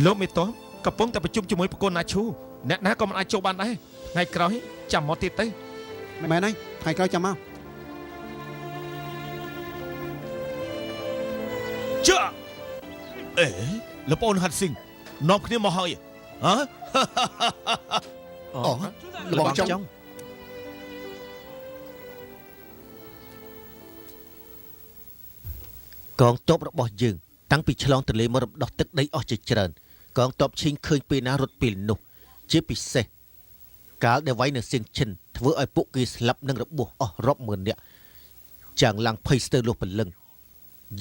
លោកមេតបកំពុងតែប្រជុំជាមួយប្រគល់ណាឈូអ្នកណាក៏មិនអាចចូលបានដែរថ្ងៃក្រោយចាំមកទៀតទៅ មែនហើយថ្ងៃក្រោយចាំមក ចាអេលោកបងហាត់ស៊ីងនាំគ្នាមកហើយហ៎ អូលបងចង់ កងទ័ពរបស់យើងតាំងពីឆ្លងទន្លេមករំដោះទឹកដីអស់ជាច្រើនកងទ័ពឈីងឃើញពេលណារត់ពេលនោះជាពិសេសកាលដែលវាយនៅសៀងឈិនធ្វើឲ្យពួកគេស្លាប់និងរបួសអស់រាប់ម៉ឺននាក់ចាំងឡើងភ័យស្ទើរលុះពលឹង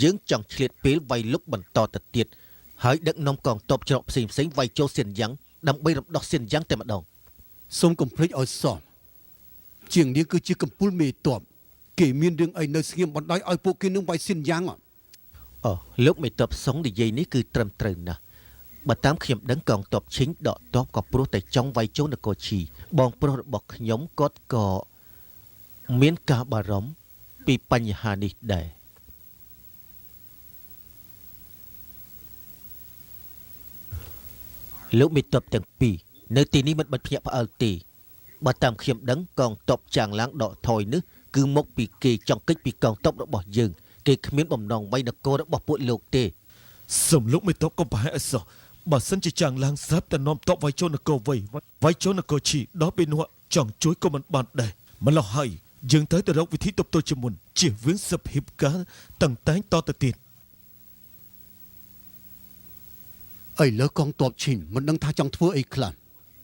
យើងចង់ឆ្លៀតពេលវាយលុកបន្តទៅទៀតហើយដឹកនាំកងទ័ពច្រកផ្សេងៗវាយចូលសៀនយ៉ាងដើម្បីរំដោះសៀនយ៉ាងតែម្ដង សូមកុំភ្លេចឲ្យសោះជាងនេះគឺជាកំពូលមេតបគេមានរឿងអីនៅស្ងៀមបណ្ដោយឲ្យពួកគេនឹងវាយសៀនយ៉ាង អូលោកមេតបសុងនិយាយនេះគឺត្រឹមត្រូវណាស់បើតាមខ្ញុំដឹងកងទ័ពឈិងដកទ័ពក៏ព្រោះតែចង់វាយចូលនគរឈីបងប្រុសរបស់ខ្ញុំគាត់ក៏មានការបារម្ភពីបញ្ហានេះដែរលោកមេតបទាំងពីរនៅទីនេះមិនបាច់ភ្ញាក់ផ្អើលទេបើតាមខ្ញុំដឹងកងទ័ពចាងឡាងដកថយនេះគឺមកពីគេចង់គេចពីកងទ័ពរបស់យើង គេគ្មានបំណងវាយនគររបស់ពួកលោកទេ សំលោកមេតបកុំប្រហែលអសោះបើសិនជាចាំងឡើងស្រាប់តែនាំទ័ពវាយចូលនគរវាយចូលនគរឈីដល់ពេលនោះចង់ជួយក៏មិនបានដែរម្ល៉េះហើយយើងត្រូវទៅរកវិធីទប់ទល់ជាមុនជៀសវាងសភាពការតាំងតែងតទៅទៀត ឥឡូវកងទ័ពឈីនមិនដឹងថាចង់ធ្វើអីខ្លះ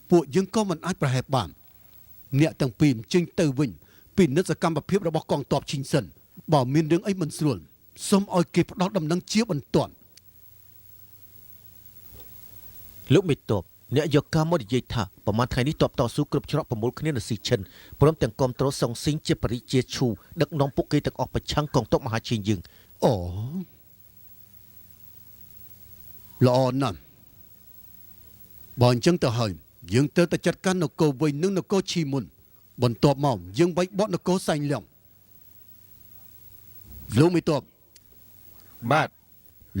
ពួកយើងក៏មិនអាចប្រហែលបានអ្នកទាំងពីរជិញទៅវិញពីនិច្ចកម្មភាពរបស់កងទ័ពឈីនសិនបើមានរឿងអីមិនស្រួលសូមឲ្យគេផ្ដោតដំណឹងជាបន្ទាន់ លោកមេតបអ្នកយកការមកនិយាយថាប្រហែលថ្ងៃនេះទ័ពតស៊ូគ្រប់ច្រកប្រមូលគ្នានៅស៊ីឈិនព្រមទាំងគ្រប់គ្រងសងស៊ីងជាបរិជាឈូដឹកនាំពួកគេទាំងអស់ប្រឆាំងកងទ័ពមហាឈីនយើង អូល្អណាស់បើអញ្ចឹងទៅហើយយើងទៅតែចាត់ការនគរវិញនិងនគរឈីមុនបន្ទាប់មកយើងវាយបកនគរសែងលៀងលោកមេតប បាទ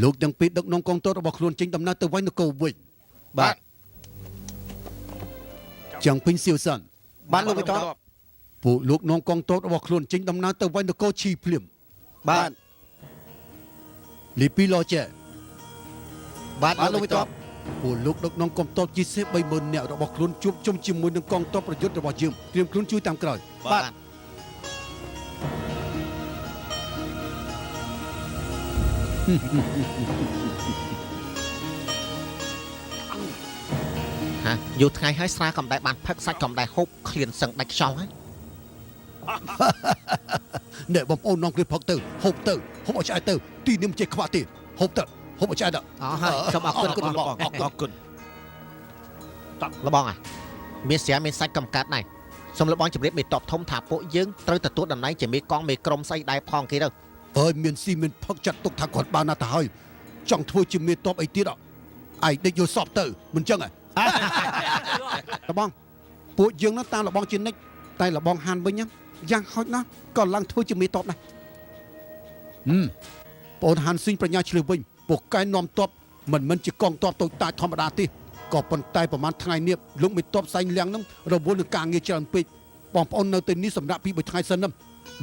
លោកទាំងពីរដឹកនាំកងទ័ពរបស់ខ្លួនចេញដំណើរទៅវាយនគរវិញ បាទ ចាំងពេញសៀវសាន់ បានលោកមេតប ពួកលោកនាំកងទ័ពរបស់ខ្លួនចេញដំណើរទៅវាយនគរឈីភ្លាម បាទ លីពីឡចេ បាទលោកមេតប ពួកលោកដឹកនាំកងទ័ពជីសេ30000នាក់របស់ខ្លួនជួបជុំជាមួយនឹងកងទ័ពប្រយុទ្ធរបស់យើងត្រៀមខ្លួនជួយតាមក្រោយ បាទ ហាយូរថ្ងៃហើយស្រាកំដៅបានផឹកសាច់កំដៅហូបឃ្លានសឹងដាច់ខ្យល់ហើយ អ្នកបងប្អូននាំគ្នាផឹកទៅហូបឲ្យឆ្អែតទៅទីនេះមិនចេះខ្វះទេហូបទៅហូបឲ្យឆ្អែតទៅ អស់ហើយសូមអរគុណ អរគុណ លបងមានស្រាមានសាច់កំកាត់ដែរសូមលបងជម្រាបមេតបធំថាពួកយើងត្រូវទទួលតំណែងជាមេកងមេក្រុមស្អីដែរផងគេទៅ អើយមានស៊ីមានផឹកចាត់ទុកថាគាត់បានណាស់ទៅហើយចង់ធ្វើជាមេតបអីទៀតឯងដេកយកសពទៅមិនចឹងហ៎ លបងពួកយើងនោះតាមលបងជានិច្ចតែលបងហានវិញយ៉ាងហោចណាស់ក៏ឡើងធ្វើជាមេតបដែរបងហានស៊ីងប្រញ្ញាឆ្លៀវវិញពួកកែនាំតបមិនជាកងតបតូចតាចធម្មតាទេក៏ប៉ុន្តែប្រហែលថ្ងៃនេះលោកមេតបសែងលៀងនឹងរវល់នឹងការងារច្រើនពេកបងប្អូននៅទីនេះសម្រាប់ពី3ថ្ងៃសិនណា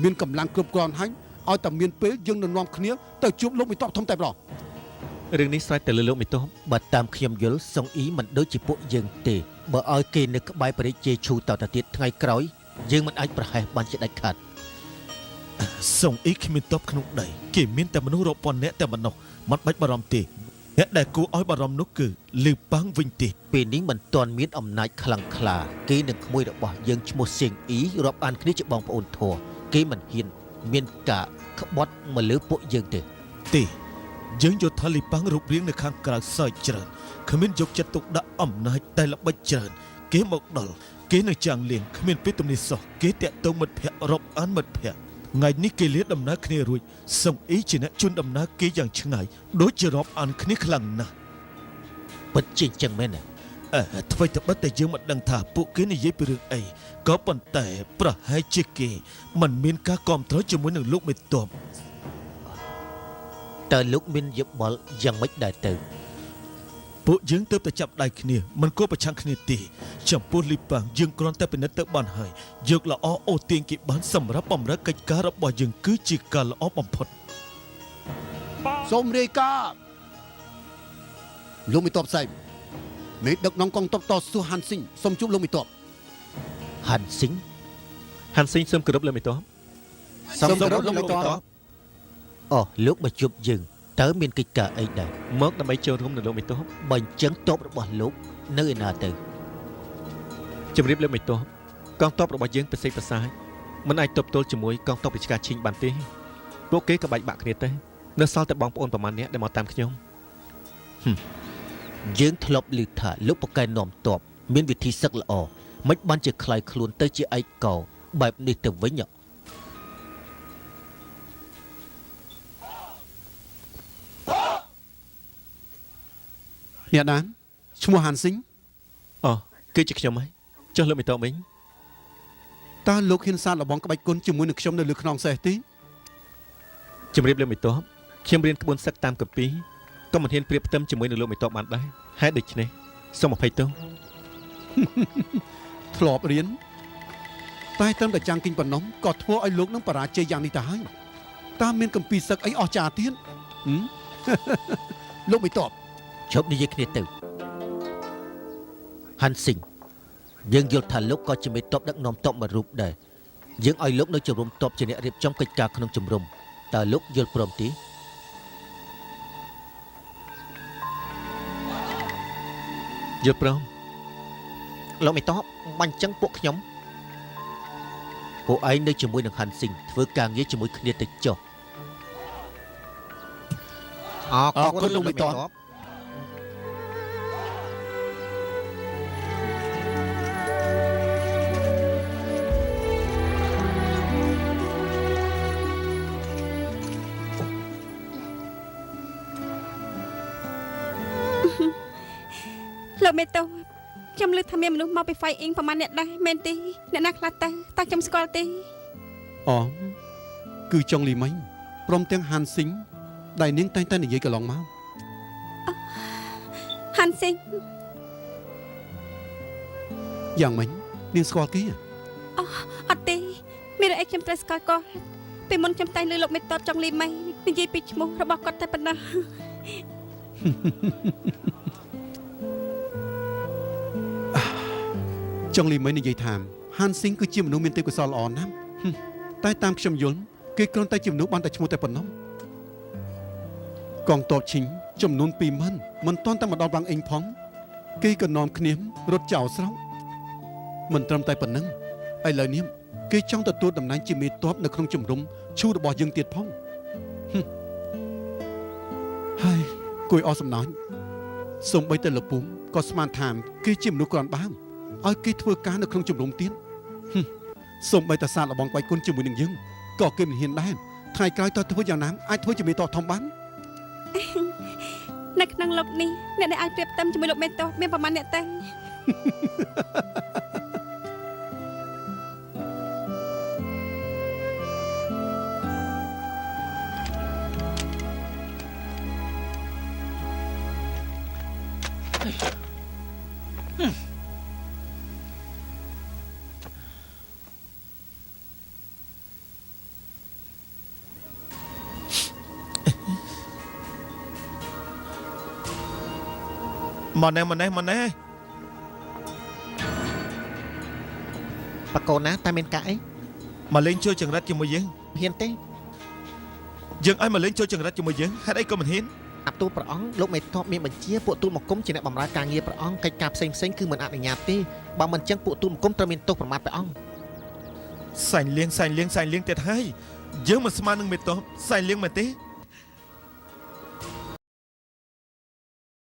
មានកម្លាំងគ្រប់គ្រាន់ហើយឲ្យតែមានពេលយើងនឹងនាំគ្នាទៅជួបលោកមេតបធំតែម្ដង រឿងនេះស្រេចតែលើលោកមេតបបើតាមខ្ញុំយល់សុងអ៊ីមិនដូចជាពួកយើងទេបើឲ្យគេនៅក្បែរបរិជាឈូតទៅទៀតថ្ងៃក្រោយយើងមិនអាចប្រហែសបានជាដាច់ខាត សុងអ៊ីគ្មានទ័ពក្នុងដីគេមានតែមនុស្សរាប់ពាន់នាក់តែប៉ុណ្ណោះមិនបាច់បារម្ភទេអ្នកដែលគួរឲ្យបារម្ភនោះគឺលឺប៉ាំងវិញទេ ពេលនេះមិនទាន់មានអំណាចខ្លាំងក្លាគេនឹងក្មួយរបស់យើងឈ្មោះសៀងអ៊ីរាប់អានគ្នាជាបងប្អូនធัวគេមិនហ៊ាន មានការក្បត់មកលើពួកយើងទេ ទេយើងយកថាលីប៉ាំងរូបរាងនៅខាងក្រៅសើចច្រើនគ្មានយកចិត្តទុកដាក់អំណាចតែល្បិចច្រើនគេមកដល់គេនៅចាំងលៀងគ្មានពេលទំនេរសោះគេតាក់ទងមិត្តភ័ក្តិរាប់អានមិត្តភ័ក្តិថ្ងៃនេះគេលាដំណើរគ្នារួចសុងអ៊ីជាអ្នកជួនដំណើរគេយ៉ាងឆ្ងាយដូចជារាប់អានគ្នាខ្លាំងណាស់ ពិតជាចឹងមែនទេ អ្វីត្បិតតែយើងមិនដឹងថាពួកគេនិយាយពីរឿងអីក៏ប៉ុន្តែប្រហែលជាគេមិនមានការគ្រប់គ្រងជាមួយនឹងលោកមេតប តើលោកមានយោបល់យ៉ាងម៉េចដែរទៅ ពួកយើងទើបតែចាប់ដៃគ្នាមិនគួរប្រឆាំងគ្នាទេចំពោះលីប៉ាំងយើងគ្រាន់តែពិនិត្យទៅបានហើយយកល្អអូទាញគេបានសម្រាប់បម្រើកិច្ចការរបស់យើងគឺជាការល្អបំផុត សូមរាយការណ៍លោកមីតបសែមមេដឹកនាំកងទ័ពតស៊ូហាន់ស៊ីងសូមជួបលោកមីតប ហាន់ស៊ីង ហាន់ស៊ីងសូមគោរពលោកមេតប សូមគោរពលោកមីតប អូលោកមកជួបយើងតើមានកិច្ចការអីដែរ មកដើម្បីចូលរួមនឹងលោកមេតប បើអញ្ចឹងតបរបស់លោកនៅឯណាទៅ ជម្រាបលោកមេតបកងទ័ពរបស់យើងប្រសិទ្ធប្រសើរមិនអាចទប់ទល់ជាមួយកងទ័ពរាជការឈីងបានទេពួកគេក៏បែកបាក់គ្នាទៅនៅសល់តែបងប្អូនប្រមាណអ្នកដែលមកតាមខ្ញុំ យើងធ្លាប់ឮថាលោកប៉កែនាំតបមានវិធីសឹកល្អមិនបានជាคล้ายខ្លួនទៅជាឯកោបែបនេះទៅវិញ អ្នកណាឈ្មោះហាន់ស៊ីង អូគឺជាខ្ញុំហើយចុះលោកមេតបវិញ តើលោកហ៊ានសានលបងក្បាច់គុណជាមួយនឹងខ្ញុំនៅលើខ្នងសេះទេ ជម្រាបលោកមេតបខ្ញុំរៀនក្បួនសឹកតាមកាពីក៏មិនហ៊ានប្រៀបផ្ទឹមជាមួយនឹងលោកមេតបបានដែរហេតុដូច្នេះសូមអភ័យទោស ធ្លាប់រៀនតែត្រឹមតែចាំងគិញប៉ុណ្ណោះក៏ធ្វើឲ្យលោកនឹងបរាជ័យយ៉ាងនេះទៅហើយតើមានកម្ពីសឹកអីអស់ចាទៀត លោកមីតប ជប់និយាយគ្នាទៅហាន់ស៊ីងយើងយល់ថាលោកក៏ជាមេតបដឹកនាំតបមួយរូបដែរយើងឲ្យលោកនៅជំរំតបជាអ្នករៀបចំកិច្ចការក្នុងជំរំតើលោកយល់ព្រមទេ យល់ព្រម លោកមេតបបាញ់ចឹងពួកខ្ញុំពួកឯងនៅជាមួយនឹងហាន់ស៊ីងធ្វើការងារជាមួយគ្នាទៅចុះអរគុណលោកមេតប លោកមេតូខ្ញុំឮថាមានមនុស្សមកពីហ្វៃអ៊ីងប្រហែលអ្នកដែរមែនទេអ្នកណាខ្លះទៅតើខ្ញុំស្គាល់ទេ អូគឺចុងលីមិញព្រមទាំងហាន់ស៊ីងដែលនាងតែងតែនិយាយកន្លងមក ហាន់ស៊ីង យ៉ាងម៉េចនាងស្គាល់គេ អត់ទេមានរឿងអីខ្ញុំត្រូវស្គាល់គាត់ពេលមុនខ្ញុំតែងឮលោកមេតូចុងលីម៉ៃនិយាយពីឈ្មោះរបស់គាត់តែប៉ុណ្ណោះ ចុងលីមិញនិយាយថាហាន់ស៊ីងគឺជាមនុស្សមានទេពកោសល្យល្អណាស់តែតាមខ្ញុំយល់គេគ្រាន់តែជាមនុស្សបានតែឈ្មោះតែប៉ុណ្ណោះកងទ័ពឈីងចំនួន 20000 មិនទាន់តែមកដល់បាំងអេងផងគេក៏នាំគ្នារត់ចោលស្រុកមិនត្រឹមតែប៉ុណ្ណឹងឥឡូវនេះគេចង់ទទួលតំណែងជាមេទ័ពនៅក្នុងជំរំឈូរបស់យើងទៀតផងហើយគួយអស់សំណោចសូម្បីតែលពូក៏ស្មានថាគេជាមនុស្សគ្រាន់បានឲ្យគេធ្វើការនៅក្នុងជំរំទៀតសូម្បីតែសាកល្បងក្បាច់គុណជាមួយនឹងយើងក៏គេមិនហ៊ានដែរថ្ងៃក្រោយតើធ្វើយ៉ាងណាអាចធ្វើជាមេតបធំបាន នៅក្នុងលោកនេះអ្នកដែលអាចប្រៀបផ្ទឹមជាមួយលោកមេតូមានប្រហែលអ្នកទៅ មកណែ បកូនណាតែមានការអី មកលេងជួយចង្រិតជាមួយយើង ហ៊ានទេ យើងឲ្យមកលេងជួយចង្រិតជាមួយយើងហេតុអីក៏មិនហ៊ាន អាប់ទូលព្រះអង្គលោកមេតបមានបញ្ជាពួកទូលមកគុំជាអ្នកបម្រើការងារព្រះអង្គកិច្ចការផ្សេងៗគឺមិនអនុញ្ញាតទេបើមិនចឹងពួកទូលមកគុំត្រូវមានទោសប្រមាថព្រះអង្គ សាញ់លៀងទៀតហើយ យើងមិនស្មើនឹងមេតបសៃលៀងមែនទេ